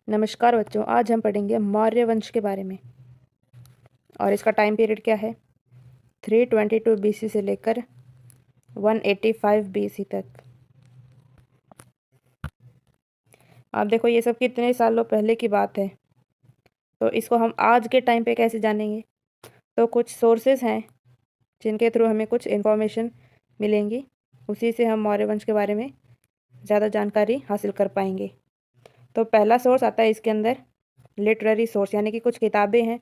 नमस्कार बच्चों, आज हम पढ़ेंगे मौर्य वंश के बारे में। और इसका टाइम पीरियड क्या है? 322 BC से लेकर 185 BC तक। आप देखो, ये सब कितने सालों पहले की बात है, तो इसको हम आज के टाइम पे कैसे जानेंगे? तो कुछ सोर्सेस हैं जिनके थ्रू हमें कुछ इन्फॉर्मेशन मिलेंगी, उसी से हम मौर्य वंश के बारे में ज़्यादा जानकारी हासिल कर पाएंगे। तो पहला सोर्स आता है इसके अंदर लिटरेरी सोर्स, यानी कि कुछ किताबें हैं,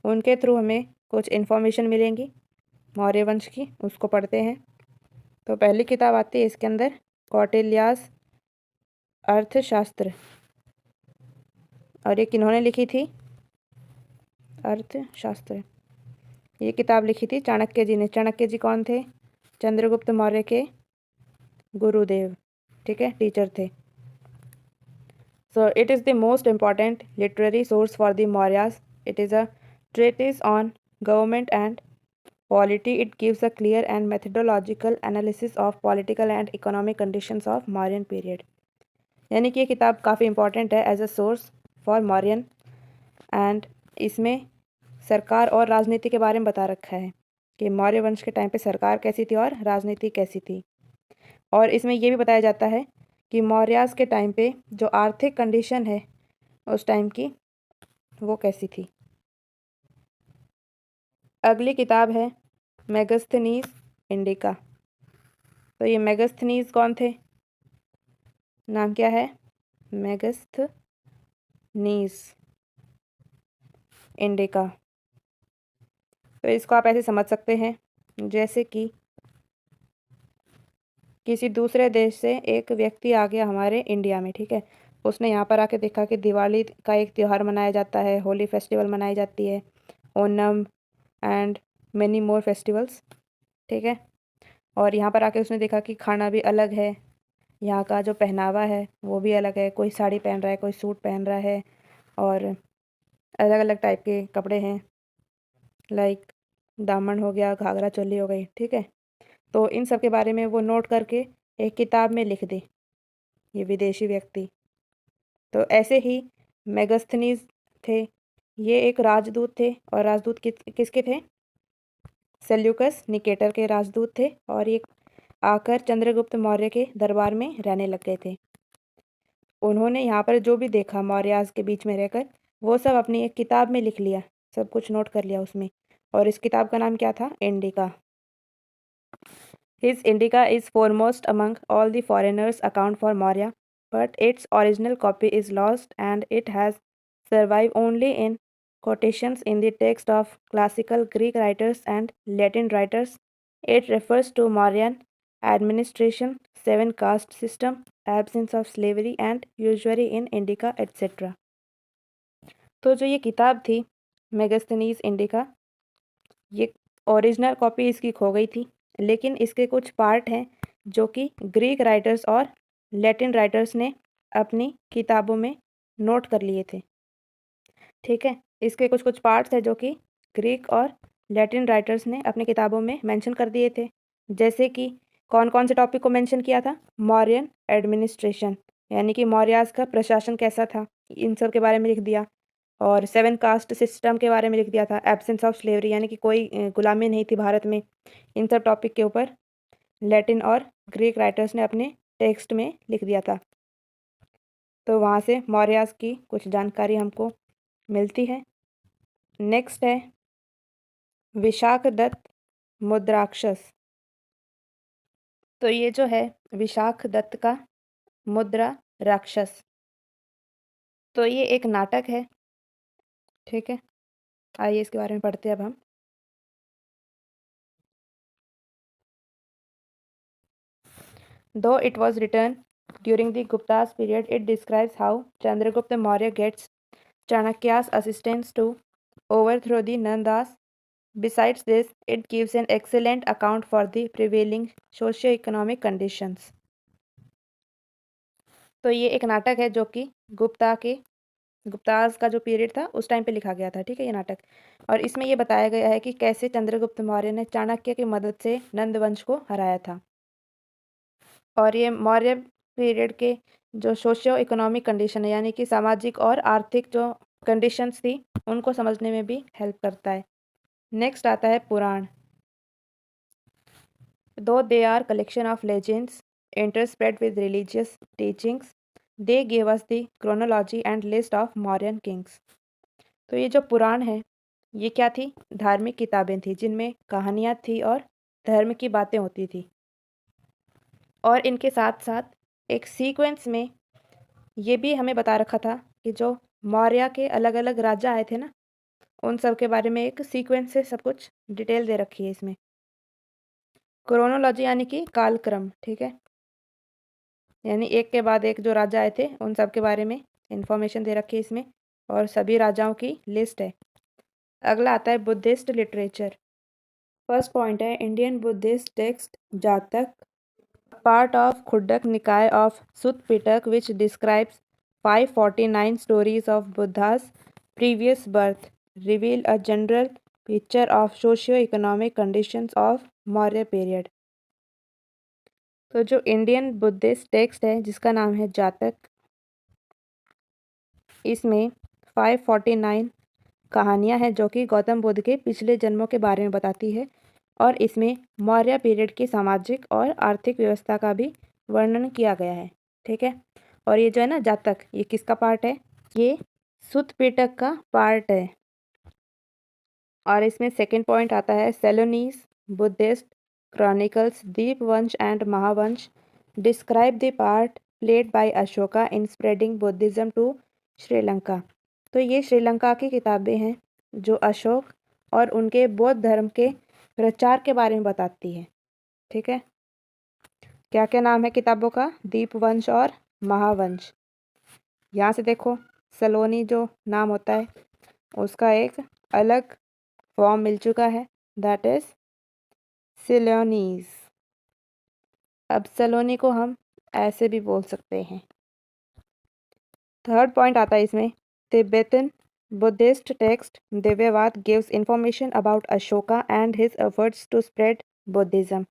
उनके थ्रू हमें कुछ इन्फॉर्मेशन मिलेंगी मौर्य वंश की, उसको पढ़ते हैं। तो पहली किताब आती है इसके अंदर कौटिल्यास अर्थशास्त्र, और ये किन्होंने लिखी थी? अर्थशास्त्र ये किताब लिखी थी चाणक्य जी ने। चाणक्य जी कौन थे? चंद्रगुप्त मौर्य के गुरुदेव, ठीक है, टीचर थे। So it is the most important literary source for the Mauryas. It is a treatise on government and polity. It gives a clear and methodological analysis of political and economic conditions of Mauryan period. यानी कि ये किताब काफ़ी important है as a source for Mauryan, and इसमें सरकार और राजनीति के बारे में बता रखा है कि मौर्य वंश के टाइम पे सरकार कैसी थी और राजनीति कैसी थी। और इसमें ये भी बताया जाता है कि मौर्यास के टाइम पे जो आर्थिक कंडीशन है उस टाइम की, वो कैसी थी। अगली किताब है मेगास्थनीज इंडिका। तो ये मेगास्थनीज कौन थे? नाम क्या है? मेगास्थनीज इंडिका। तो इसको आप ऐसे समझ सकते हैं जैसे कि किसी दूसरे देश से एक व्यक्ति आ गया हमारे इंडिया में, ठीक है, उसने यहाँ पर आके देखा कि दिवाली का एक त्यौहार मनाया जाता है, होली फेस्टिवल मनाई जाती है, Onam and many more festivals, ठीक है। और यहाँ पर आके उसने देखा कि खाना भी अलग है, यहाँ का जो पहनावा है वो भी अलग है, कोई साड़ी पहन रहा है, कोई सूट पहन रहा है, और अलग अलग टाइप के कपड़े हैं, लाइक दामन हो गया, घाघरा चोली हो गई, ठीक है। तो इन सब के बारे में वो नोट करके एक किताब में लिख दे, ये विदेशी व्यक्ति। तो ऐसे ही मेगास्थनीज थे, ये एक राजदूत थे, और राजदूत किसके थे? सेल्यूकस निकेटर के राजदूत थे, और ये आकर चंद्रगुप्त मौर्य के दरबार में रहने लग गए थे। उन्होंने यहाँ पर जो भी देखा मौर्यास के बीच में रहकर, वो सब अपनी एक किताब में लिख लिया, सब कुछ नोट कर लिया उसमें। और इस किताब का नाम क्या था? Indica. His Indica is foremost among all the foreigners' account for Maurya, but its original copy is lost and it has survived only in quotations in the text of classical Greek writers and Latin writers. It refers to Mauryan administration, seven caste system, absence of slavery and usury in Indica, etc. तो जो ये किताब थी Megasthenes indica, ये original copy इसकी खो गई थी, लेकिन इसके कुछ पार्ट हैं जो कि ग्रीक राइटर्स और लैटिन राइटर्स ने अपनी किताबों में नोट कर लिए थे, ठीक है। इसके कुछ कुछ पार्ट्स हैं जो कि ग्रीक और लैटिन राइटर्स ने अपनी किताबों में मेंशन कर दिए थे। जैसे कि कौन कौन से टॉपिक को मेंशन किया था? मौर्यन एडमिनिस्ट्रेशन, यानी कि मौर्यास का प्रशासन कैसा था, इन सब के बारे में लिख दिया। और सेवन कास्ट सिस्टम के बारे में लिख दिया था। एब्सेंस ऑफ स्लेवरी, यानी कि कोई गुलामी नहीं थी भारत में। इन सब टॉपिक के ऊपर लैटिन और ग्रीक राइटर्स ने अपने टेक्स्ट में लिख दिया था। तो वहाँ से मौर्यास की कुछ जानकारी हमको मिलती है। नेक्स्ट है विशाखदत्त मुद्राक्षस। तो ये जो है विशाखदत्त का मुद्रा राक्षस, तो ये एक नाटक है, ठीक है। आइए इसके बारे में पढ़ते हैं अब हम। Though it was written during the Gupta's period, it describes how Chandragupta Maurya gets Chanakya's assistance to overthrow the Nandas. Besides this, it gives an excellent account for the prevailing socio-economic conditions. तो ये एक नाटक है जो कि गुप्ताज का जो period था उस टाइम पे लिखा गया था, ठीक है, ये नाटक। और इसमें ये बताया गया है कि कैसे चंद्रगुप्त मौर्य ने चाणक्य की मदद से नंद वंश को हराया था। और ये मौर्य पीरियड के जो सोशियो इकोनॉमिक कंडीशन है यानी कि सामाजिक और आर्थिक जो कंडीशंस थी उनको समझने में भी हेल्प करता है। नेक्स्ट आता है Purana. Though they are collection of legends interspread with religious teachings, they gave us the chronology and list of Mauryan kings। तो ये जो पुराण है ये क्या थी? धार्मिक किताबें थी जिनमें कहानियाँ थी और धर्म की बातें होती थी, और इनके साथ साथ एक सीक्वेंस में ये भी हमें बता रखा था कि जो मौर्य के अलग अलग राजा आए थे ना, उन सब के बारे में एक सीक्वेंस से सब कुछ डिटेल दे रखी है इसमें। क्रोनोलॉजी यानी कि कालक्रम, ठीक है, यानी एक के बाद एक जो राजा आए थे उन सब के बारे में इंफॉर्मेशन दे रखी है इसमें, और सभी राजाओं की लिस्ट है। अगला आता है बुद्धिस्ट लिटरेचर। फर्स्ट पॉइंट है Indian Buddhist text Jataka, part of Khuddaka Nikaya of Sutta Pitaka which describes 549 stories of Buddha's previous birth reveal a general picture of socio economic conditions of Maurya period. तो जो इंडियन बुद्धिस्ट टेक्स्ट है जिसका नाम है जातक, इसमें 549 कहानियाँ हैं जो कि गौतम बुद्ध के पिछले जन्मों के बारे में बताती है, और इसमें मौर्य पीरियड की सामाजिक और आर्थिक व्यवस्था का भी वर्णन किया गया है, ठीक है। और ये जो है ना जातक, ये किसका पार्ट है? ये सुत पिटक का पार्ट है। और इसमें सेकंड पॉइंट आता है Ceylonese Buddhist chronicles Dipavamsa and Mahavamsa describe the part played by Ashoka in spreading Buddhism to Sri Lanka. तो ये श्रीलंका की किताबें हैं जो अशोक और उनके बौद्ध धर्म के प्रचार के बारे में बताती है, ठीक है। क्या क्या नाम है किताबों का? दीपवंश और महावंश। यहाँ से देखो, सलोनी जो नाम होता है उसका एक अलग फॉर्म मिल चुका है, दैट इज सिलोनीज। अब सलोनी को हम ऐसे भी बोल सकते हैं। थर्ड पॉइंट आता है इसमें Tibetan Buddhist text Divyavada gives information about Ashoka and his efforts to spread Buddhism.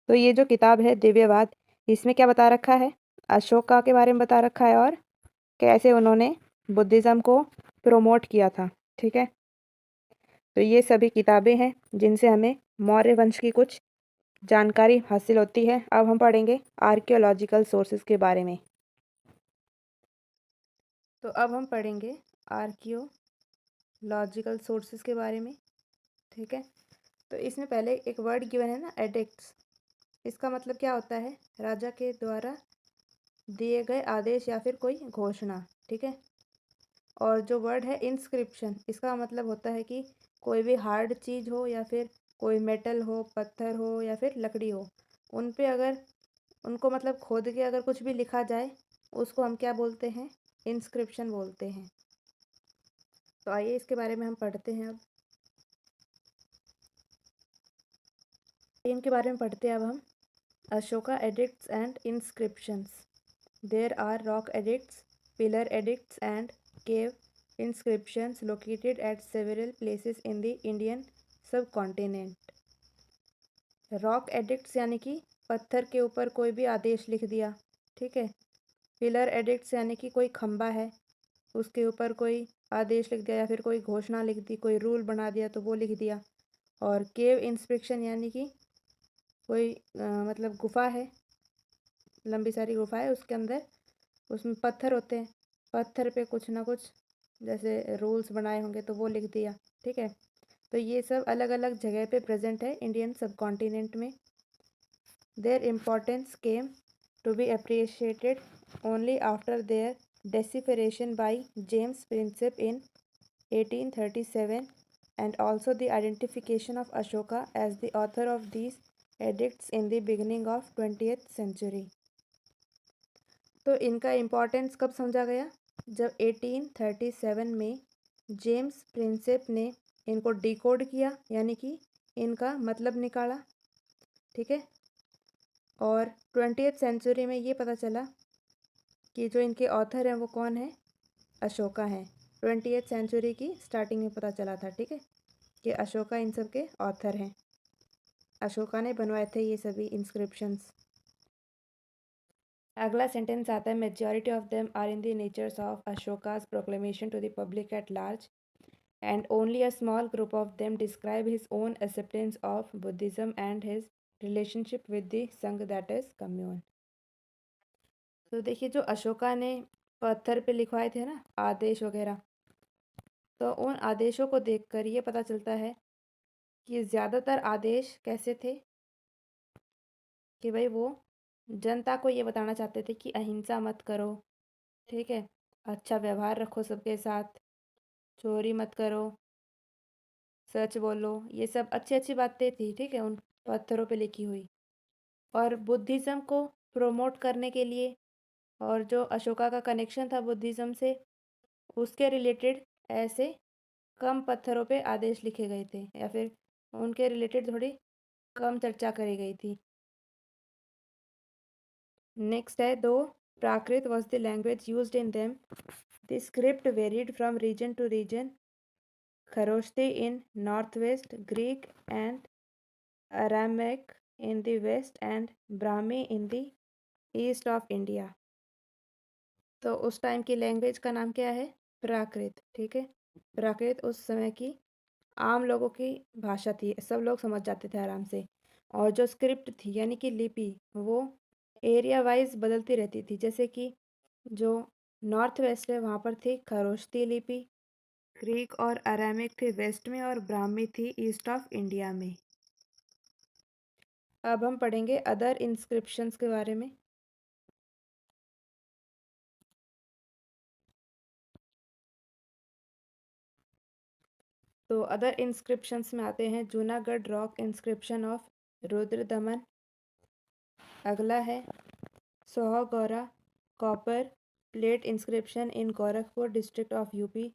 तो ये जो किताब है दिव्यवाद, इसमें क्या बता रखा है? अशोका के बारे में बता रखा है और कैसे उन्होंने बुद्धिज़्म को प्रमोट किया था, ठीक है। तो ये सभी किताबें हैं जिनसे हमें मौर्य वंश की कुछ जानकारी हासिल होती है। अब हम पढ़ेंगे आर्कियोलॉजिकल सोर्सेज के बारे में। तो अब हम पढ़ेंगे आर्कियोलॉजिकल सोर्सेज के बारे में, ठीक है। तो इसमें पहले एक वर्ड गिवन है ना, एडिक्ट्स। इसका मतलब क्या होता है? राजा के द्वारा दिए गए आदेश या फिर कोई घोषणा, ठीक है। और जो वर्ड है इंस्क्रिप्शन, इसका मतलब होता है कि कोई भी हार्ड चीज़ हो या फिर कोई मेटल हो, पत्थर हो या फिर लकड़ी हो, उन पे अगर उनको मतलब खोद के अगर कुछ भी लिखा जाए उसको हम क्या बोलते हैं? इंस्क्रिप्शन बोलते हैं। तो आइए इसके बारे में हम पढ़ते हैं। अब इनके बारे में पढ़ते हैं अब हम। Ashoka edicts and inscriptions. There are rock edicts, pillar edicts and cave inscriptions located at several places in the Indian subcontinent। Rock edicts यानी कि पत्थर के ऊपर कोई भी आदेश लिख दिया, ठीक है। पिलर एडिक्ट्स यानी कि कोई खंबा है उसके ऊपर कोई आदेश लिख दिया या फिर कोई घोषणा लिख दी, कोई रूल बना दिया तो वो लिख दिया। और केव इंस्क्रिप्शन यानी कि कोई मतलब गुफा है, लंबी सारी गुफा है, उसके अंदर उसमें पत्थर होते हैं, पत्थर पे कुछ ना कुछ जैसे रूल्स बनाए होंगे तो वो लिख दिया, ठीक है। तो ये सब अलग अलग जगह पे प्रेजेंट है इंडियन सब कॉन्टिनेंट में। Their importance came to be appreciated only after their decipherment by James Prinsep in 1837 and also the identification of Ashoka as the author of these edicts in the beginning of 20th century। तो इनका importance कब समझा गया? जब 1837 में James Prinsep ने इनको decode किया, यानी कि इनका मतलब निकाला, ठीक है। और 20th सेंचुरी में ये पता चला कि जो इनके ऑथर हैं वो कौन है? अशोका हैं। 20th सेंचुरी की स्टार्टिंग में पता चला था, ठीक है, कि अशोका इन सब के ऑथर हैं। अशोका ने बनवाए थे ये सभी इंस्क्रिप्शंस। अगला सेंटेंस आता है, majority of them are in the natures of Ashoka's proclamation to the public at large and only a small group of them describe his own acceptance of Buddhism and his relationship with the संघ, that is commune। तो देखिए, जो अशोका ने पत्थर पे लिखवाए थे ना आदेश वगैरह, तो उन आदेशों को देखकर ये पता चलता है कि ज़्यादातर आदेश कैसे थे कि भाई वो जनता को ये बताना चाहते थे कि अहिंसा मत करो, ठीक है, अच्छा व्यवहार रखो सबके साथ, चोरी मत करो, सच बोलो, ये सब अच्छी अच्छी बातें थी, ठीक है, उन पत्थरों पे लिखी हुई। और बुद्धिज़्म को प्रमोट करने के लिए और जो अशोका का कनेक्शन था बुद्धिज़्म से, उसके रिलेटेड ऐसे कम पत्थरों पे आदेश लिखे गए थे या फिर उनके रिलेटेड थोड़ी कम चर्चा करी गई थी। नेक्स्ट है, दो Prakrit was the language used in them, the script varied from region to region, Kharosthi in north west, Greek and Aramaic in the west and Brahmi in the east of India. तो उस टाइम की लैंग्वेज का नाम क्या है? प्राकृत, ठीक है। प्राकृत उस समय की आम लोगों की भाषा थी, सब लोग समझ जाते थे आराम से। और जो स्क्रिप्ट थी यानी कि लिपि, वो एरिया वाइज बदलती रहती थी, जैसे कि जो नॉर्थ वेस्ट है वहाँ पर थी खरोष्ती लिपि, ग्रीक और अरामिक थी वेस्ट में और ब्राह्मी थी ईस्ट ऑफ इंडिया में। अब हम पढ़ेंगे अदर इंस्क्रिप्शंस के बारे में। तो अदर इंस्क्रिप्शंस में आते हैं Junagadh rock inscription of Rudradaman. अगला है Sohgaura copper plate inscription in Gorakhpur district of UP,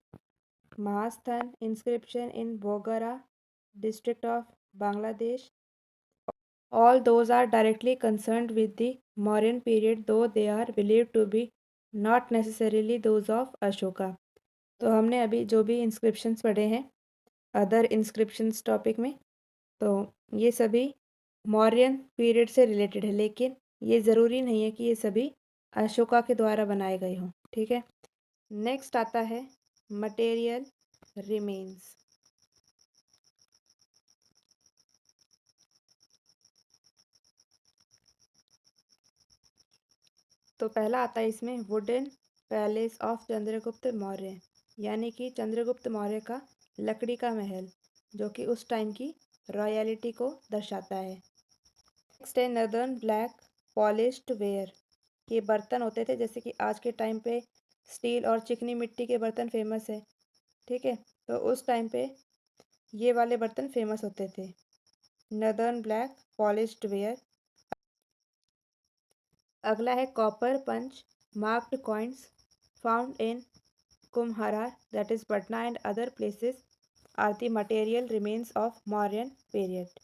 Mahasthan inscription in Bogra district of Bangladesh. All those are directly concerned with the Mauryan period, though they are believed to be not necessarily those of Ashoka। तो हमने अभी जो भी inscriptions पढ़े हैं other inscriptions topic में, तो ये सभी मौर्यन पीरियड से रिलेटेड है, लेकिन ये ज़रूरी नहीं है कि ये सभी अशोका के द्वारा बनाए गए हों, ठीक है। नेक्स्ट आता है मटेरियल रिमेन्स। तो पहला आता है इसमें wooden palace of Chandragupta Maurya, यानी कि चंद्रगुप्त मौर्य का लकड़ी का महल, जो कि उस टाइम की रॉयलिटी को दर्शाता है। नेक्स्ट है नर्दर्न ब्लैक पॉलिश्ड वेयर। ये बर्तन होते थे, जैसे कि आज के टाइम पे स्टील और चिकनी मिट्टी के बर्तन फेमस है, ठीक है, तो उस टाइम पे ये वाले बर्तन फेमस होते थे, नर्दर्न ब्लैक पॉलिश्ड वेयर। अगला है copper punch marked coins found in Kumhrar, that is Patna and other places are the material remains of Mauryan period.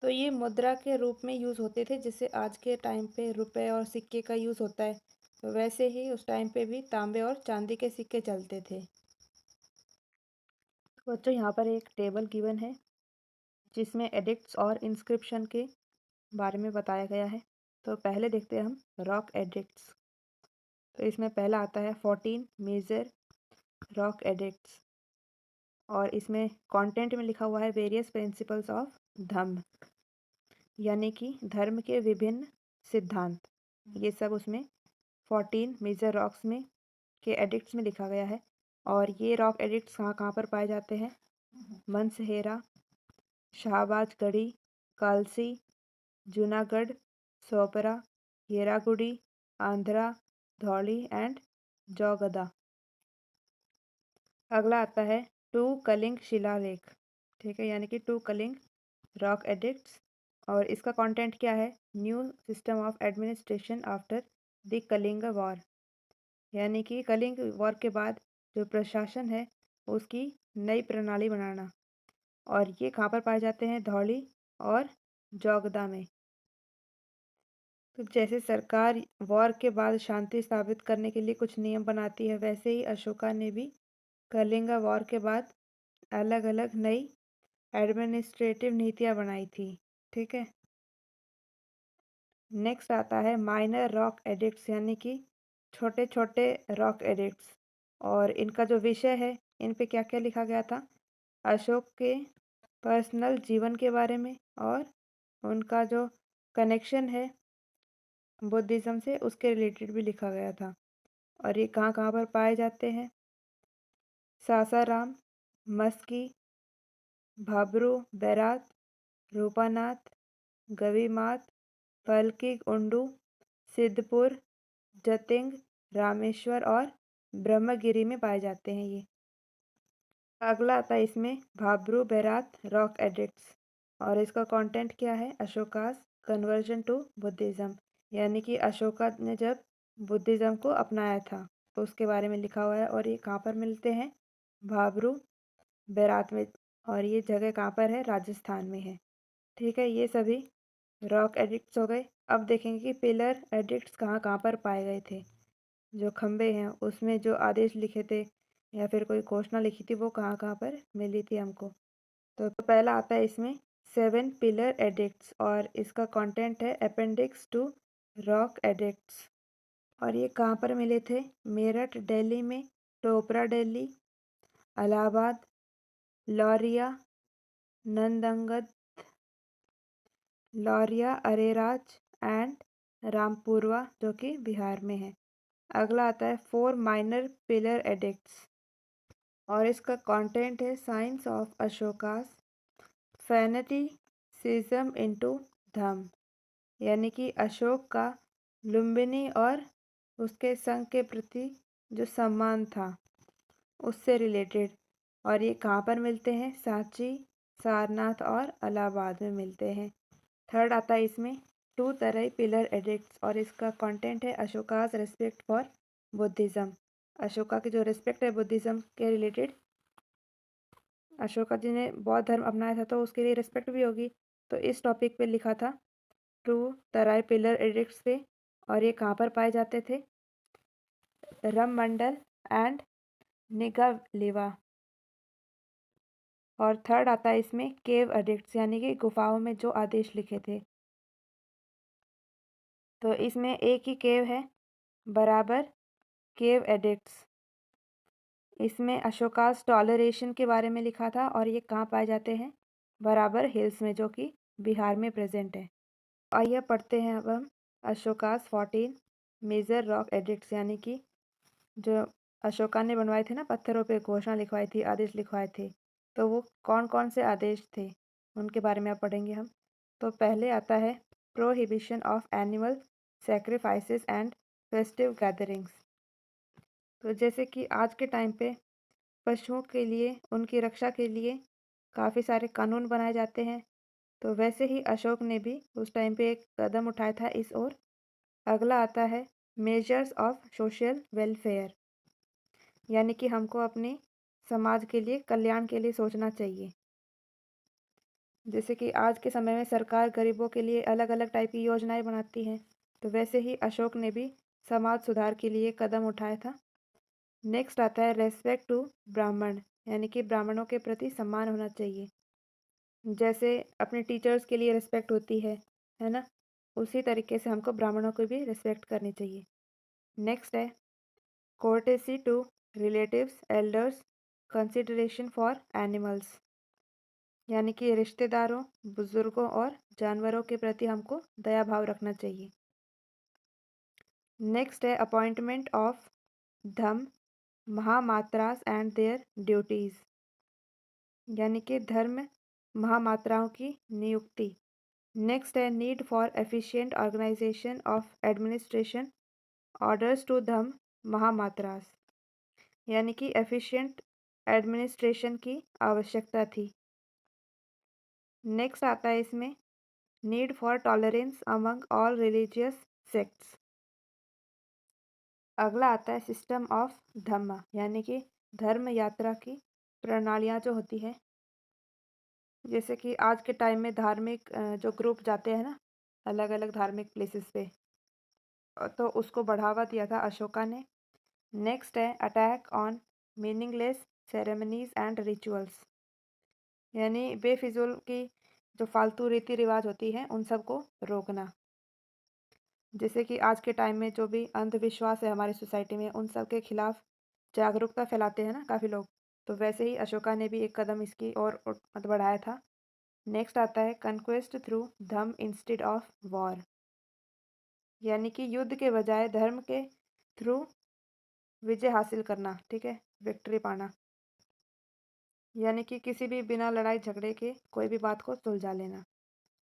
तो ये मुद्रा के रूप में यूज़ होते थे, जैसे आज के टाइम पे रुपए और सिक्के का यूज़ होता है, तो वैसे ही उस टाइम पे भी तांबे और चांदी के सिक्के चलते थे। तो बच्चों, यहाँ पर एक टेबल गिवन है जिसमें एडिक्ट्स और इंस्क्रिप्शन के बारे में बताया गया है। तो पहले देखते हैं हम रॉक एडिक्ट्स। तो इसमें पहला आता है 14 मेजर रॉक एडिक्ट्स, और इसमें कंटेंट में लिखा हुआ है वेरियस प्रिंसिपल्स ऑफ धम्म, यानी कि धर्म के विभिन्न सिद्धांत। ये सब उसमें 14 मेजर रॉक्स में के एडिक्ट्स में लिखा गया है। और ये रॉक एडिक्ट्स कहाँ कहाँ पर पाए जाते हैं? मनसहेरा, शाहबाजगढ़ी, कालसी, जूनागढ़, सोपरा, येरागुड़ी, आंध्रा, धौली एंड जौगदा। अगला आता है टू कलिंग शिलालेख, ठीक है, यानी कि टू कलिंग रॉक एडिक्ट्स। और इसका कंटेंट क्या है? New system of administration after the Kalinga war, यानी कि कलिंग वॉर के बाद जो प्रशासन है उसकी नई प्रणाली बनाना। और ये कहाँ पर पाए जाते हैं? धौली और जौगदा में। तो जैसे सरकार वॉर के बाद शांति स्थापित करने के लिए कुछ नियम बनाती है, वैसे ही अशोका ने भी कलिंगा वॉर के बाद अलग अलग नई एडमिनिस्ट्रेटिव नीतियाँ बनाई थी, ठीक है। नेक्स्ट आता है माइनर रॉक एडिक्ट्स, यानी कि छोटे छोटे रॉक एडिक्ट्स। और इनका जो विषय है, इन पे क्या क्या लिखा गया था, अशोक के पर्सनल जीवन के बारे में और उनका जो कनेक्शन है बुद्धिज़्म से उसके रिलेटेड भी लिखा गया था। और ये कहाँ कहाँ पर पाए जाते हैं, सासाराम, मस्की, भाब्रू बैरात, रूपानाथ, गविमाथ, पलकी उंडू, सिद्धपुर, जतिंग, रामेश्वर और ब्रह्मगिरी में पाए जाते हैं ये। अगला आता है इसमें भाब्रू बैरात रॉक एडिक्ट्स। और इसका कंटेंट क्या है, अशोकास कन्वर्जन टू बुद्धिज़्म, यानी कि अशोका ने जब बुद्धिज़्म को अपनाया था तो उसके बारे में लिखा हुआ है। और ये कहाँ पर मिलते हैं, भाब्रू बैरात में। और ये जगह कहाँ पर है, राजस्थान में है। ठीक है, ये सभी रॉक एडिक्ट्स हो गए। अब देखेंगे कि पिलर एडिक्ट्स कहाँ कहाँ पर पाए गए थे। जो खंबे हैं उसमें जो आदेश लिखे थे या फिर कोई घोषणा लिखी थी वो कहाँ कहाँ पर मिली थी हमको। तो पहला आता है इसमें 7 पिलर एडिक्ट्स, और इसका कंटेंट है अपेंडिक्स टू रॉक एडिक्ट्स। और ये कहाँ पर मिले थे, मेरठ दिल्ली में, टोपरा दिल्ली, इलाहाबाद, लौरिया, नंदंगद, लौरिया अरेराज एंड रामपुरवा जो कि बिहार में है। अगला आता है 4 माइनर पिलर एडिक्ट्स, और इसका कंटेंट है साइंस ऑफ अशोकास फैनेटिसिज्म इनटू धम्म, यानी कि अशोक का लुम्बिनी और उसके संघ के प्रति जो सम्मान था उससे रिलेटेड। और ये कहाँ पर मिलते हैं, सांची, सारनाथ और इलाहाबाद में मिलते हैं। थर्ड आता है इसमें 2 तरह पिलर एडिक्ट्स, और इसका कंटेंट है अशोकास रिस्पेक्ट फॉर बुद्धिज़्म, अशोका की जो रिस्पेक्ट है बुद्धिज़्म के रिलेटेड। अशोका जी ने बौद्ध धर्म अपनाया था तो उसके लिए रिस्पेक्ट भी होगी, तो इस टॉपिक पे लिखा था 2 तरह पिलर एडिक्ट्स पे। और ये कहाँ पर पाए जाते थे, रममंडल एंड निगवलिवा। और थर्ड आता है इसमें केव एडिक्ट्स, यानी कि गुफाओं में जो आदेश लिखे थे। तो इसमें एक ही केव है, बराबर केव एडिक्ट्स। इसमें अशोकास टॉलरेशन के बारे में लिखा था, और ये कहाँ पाए जाते हैं, बराबर हिल्स में जो कि बिहार में प्रेजेंट है। आइए पढ़ते हैं अब हम अशोकास 14 मेजर रॉक एडिक्ट्स, यानी कि जो अशोका ने बनवाए थे ना, पत्थरों पे घोषणा लिखवाई थी, आदेश लिखवाए थे, तो वो कौन कौन से आदेश थे उनके बारे में अब पढ़ेंगे हम। तो पहले आता है prohibition of animal sacrifices and festive gatherings. तो जैसे कि आज के टाइम पे पशुओं के लिए, उनकी रक्षा के लिए काफ़ी सारे कानून बनाए जाते हैं, तो वैसे ही अशोक ने भी उस टाइम पे एक कदम उठाया था इस ओर। अगला आता है मेजर्स ऑफ सोशल वेलफेयर, यानी कि हमको अपने समाज के लिए, कल्याण के लिए सोचना चाहिए। जैसे कि आज के समय में सरकार गरीबों के लिए अलग अलग टाइप की योजनाएं बनाती हैं, तो वैसे ही अशोक ने भी समाज सुधार के लिए कदम उठाया था। नेक्स्ट आता है रेस्पेक्ट टू ब्राह्मण, यानी कि ब्राह्मणों के प्रति सम्मान होना चाहिए। जैसे अपने टीचर्स के लिए रिस्पेक्ट होती है ना, उसी तरीके से हमको ब्राह्मणों को भी रिस्पेक्ट करनी चाहिए। नेक्स्ट है courtesy to relatives elders consideration for animals, यानी कि रिश्तेदारों, बुजुर्गों और जानवरों के प्रति हमको दया भाव रखना चाहिए। नेक्स्ट है appointment of Dhamma Mahamatras and their duties, यानी कि धर्म महामात्राओं की नियुक्ति। नेक्स्ट है need for efficient organisation of administration orders to Dhamma Mahamatras, यानी कि एफिशिएंट एडमिनिस्ट्रेशन की आवश्यकता थी। नेक्स्ट आता है इसमें need for tolerance among all religious sects. अगला आता है सिस्टम ऑफ धम्म, यानी कि धर्म यात्रा की प्रणालियाँ जो होती है। जैसे कि आज के टाइम में धार्मिक जो ग्रुप जाते हैं ना अलग अलग धार्मिक प्लेसेस पे, तो उसको बढ़ावा दिया था अशोका ने। नेक्स्ट है attack on meaningless ceremonies and rituals, यानी बेफिजूल की जो फालतू रीति रिवाज होती हैं उन सबको रोकना। जैसे कि आज के टाइम में जो भी अंधविश्वास है हमारी सोसाइटी में, उन सब के खिलाफ जागरूकता फैलाते हैं ना काफ़ी लोग। तो वैसे ही अशोका ने भी एक कदम इसकी ओर मत बढ़ाया था। नेक्स्ट आता है conquest through Dhamma instead of war, यानी कि युद्ध के बजाय धर्म के थ्रू विजय हासिल करना, ठीक है, विक्ट्री पाना, यानी कि किसी भी बिना लड़ाई झगड़े के कोई भी बात को सुलझा लेना।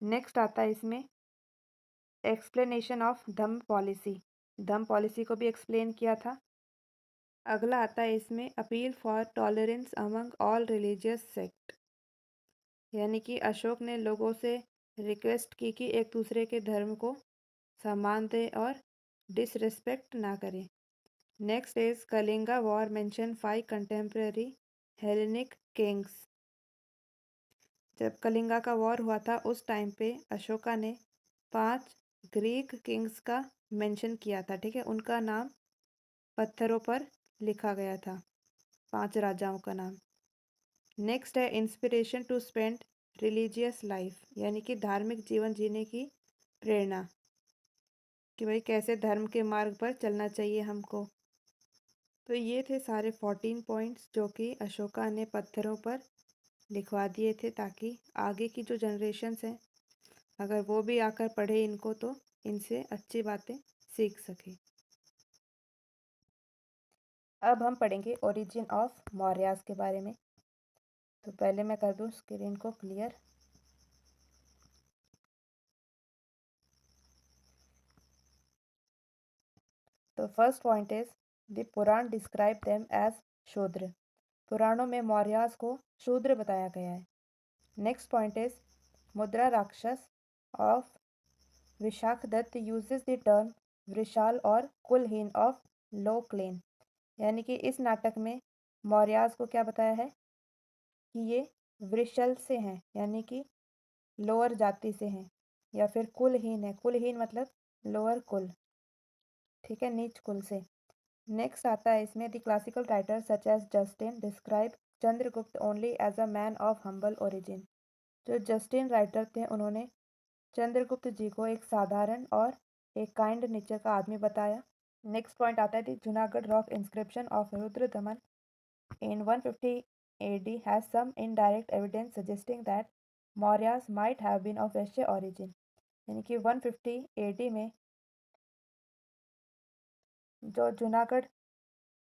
नेक्स्ट आता है इसमें explanation of Dhamma policy, Dhamma policy को भी एक्सप्लेन किया था। अगला आता है इसमें appeal for tolerance among all religious sect, यानी कि अशोक ने लोगों से रिक्वेस्ट की कि एक दूसरे के धर्म को सम्मान दें और डिसरिस्पेक्ट ना करें। Next is Kalinga war mention 5 contemporary Hellenic Kings, जब कलिंगा का वॉर हुआ था उस टाइम पे अशोका ने 5 ग्रीक किंग्स का मेंशन किया था, ठीक है, उनका नाम पत्थरों पर लिखा गया था, 5 राजाओं का नाम। नेक्स्ट है inspiration to spend religious life, यानी कि धार्मिक जीवन जीने की प्रेरणा, कि भाई कैसे धर्म के मार्ग पर चलना चाहिए हमको। तो ये थे सारे 14 पॉइंट्स जो कि अशोका ने पत्थरों पर लिखवा दिए थे, ताकि आगे की जो जनरेशन्स हैं अगर वो भी आकर पढ़े इनको तो इनसे अच्छी बातें सीख सके। अब हम पढ़ेंगे ओरिजिन ऑफ मौर्यास के बारे में। तो पहले मैं कर दूं स्क्रीन को क्लियर। तो first point is the Purana describe them as Shudra, पुराणों में मौर्यास को शूद्र बताया गया है। नेक्स्ट पॉइंट इज मुद्रा राक्षस of Vishakhadatta uses the term Vrushal और कुलहीन ऑफ लो क्लेन, यानी कि इस नाटक में मौर्यास को क्या बताया है कि ये वृषल से हैं, यानी कि लोअर जाति से हैं, या फिर कुलहीन है, कुलहीन मतलब लोअर कुल, ठीक है, नीच कुल से। नेक्स्ट आता है इसमें the classical writer such as Justin describe Chandragupta only as a man of humble origin, जो जस्टिन राइटर थे उन्होंने चंद्रगुप्त जी को एक साधारण और एक काइंड नेचर का आदमी बताया। नेक्स्ट पॉइंट आता है the Junagadh rock inscription of Rudradaman in 150 AD has some indirect evidence suggesting that Mauryas might have been of Vaishya origin, यानी कि 150 AD में जो जूनागढ़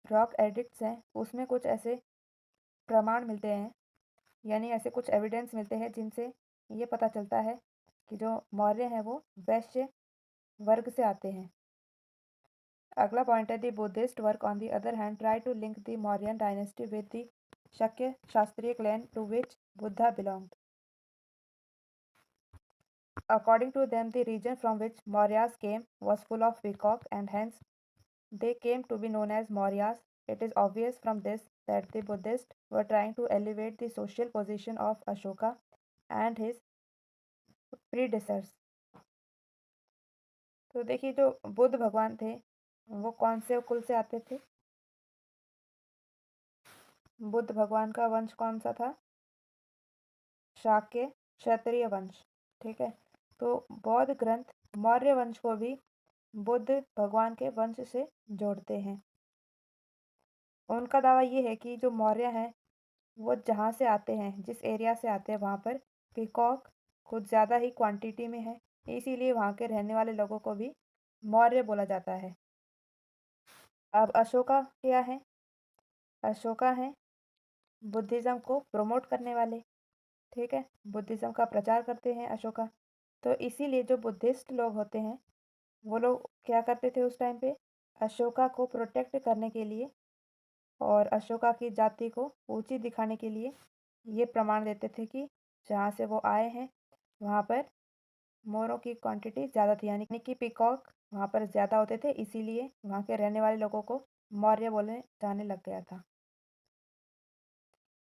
रॉक एडिक्ट्स हैं उसमें कुछ ऐसे प्रमाण मिलते हैं, यानी ऐसे कुछ एविडेंस मिलते हैं जिनसे ये पता चलता है कि जो मौर्य हैं वो वैश्य वर्ग से आते हैं। अगला पॉइंट है the Buddhist work on the other hand try to link the Mauryan dynasty with the Shakya शास्त्रीय clan to which Buddha belonged. According to them, the region from which Mauryas came was full of peacock, and hence they came to be known as Mauryas. It is obvious from this that the Buddhists were trying to elevate the social position of Ashoka and his predecessors. तो देखिए जो बुद्ध भगवान थे वो कौन से कुल से आते थे? बुद्ध भगवान का वंश कौन सा था? शाक्य क्षत्रिय वंश, ठीक है। तो बौद्ध ग्रंथ मौर्य वंश को भी बुद्ध भगवान के वंश से जोड़ते हैं। उनका दावा ये है कि जो मौर्य हैं वो जहाँ से आते हैं, जिस एरिया से आते हैं वहाँ पर पीकॉक कुछ ज़्यादा ही क्वांटिटी में है, इसीलिए वहाँ के रहने वाले लोगों को भी मौर्य बोला जाता है। अब अशोका क्या है? अशोका है बुद्धिज़्म को प्रमोट करने वाले, ठीक है, बुद्धिज़्म का प्रचार करते हैं अशोका। तो इसीलिए जो बुद्धिस्ट लोग होते हैं वो लोग क्या करते थे उस टाइम पे? अशोका को प्रोटेक्ट करने के लिए और अशोका की जाति को ऊंची दिखाने के लिए ये प्रमाण देते थे कि जहाँ से वो आए हैं वहाँ पर मोरों की क्वांटिटी ज़्यादा थी, यानी कि पीकॉक वहाँ पर ज़्यादा होते थे, इसीलिए वहाँ के रहने वाले लोगों को मौर्य बोले जाने लग गया था।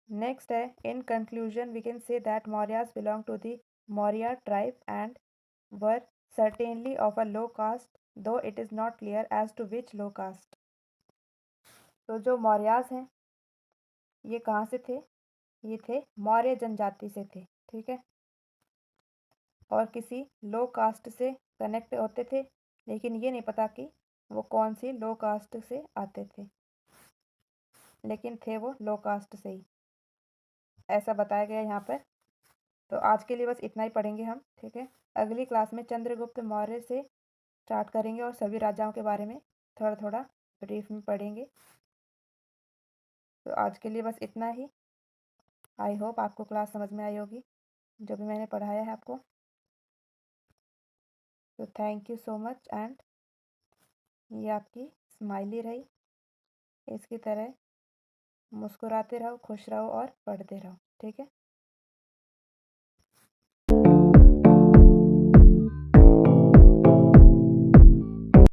नेक्स्ट है in conclusion we can say that Mauryas belong to the Maurya tribe and were certainly of a low caste, though it is not clear as to which low caste. तो जो मौर्यास हैं ये कहाँ से थे? ये थे मौर्य जनजाति से थे, ठीक है, और किसी लो कास्ट से कनेक्ट होते थे, लेकिन ये नहीं पता कि वो कौन सी लो कास्ट से आते थे, लेकिन थे वो लो कास्ट से ही, ऐसा बताया गया यहाँ पर। तो आज के लिए बस इतना ही पढ़ेंगे हम, ठीक है। अगली क्लास में चंद्रगुप्त मौर्य से स्टार्ट करेंगे और सभी राजाओं के बारे में थोड़ा थोड़ा ब्रीफ में पढ़ेंगे। तो आज के लिए बस इतना ही। आई होप आपको क्लास समझ में आई होगी जो भी मैंने पढ़ाया है आपको। तो thank you so much. And ये आपकी स्माइली रही, इसकी तरह मुस्कुराते रहो, खुश रहो और पढ़ते रहो, ठीक है।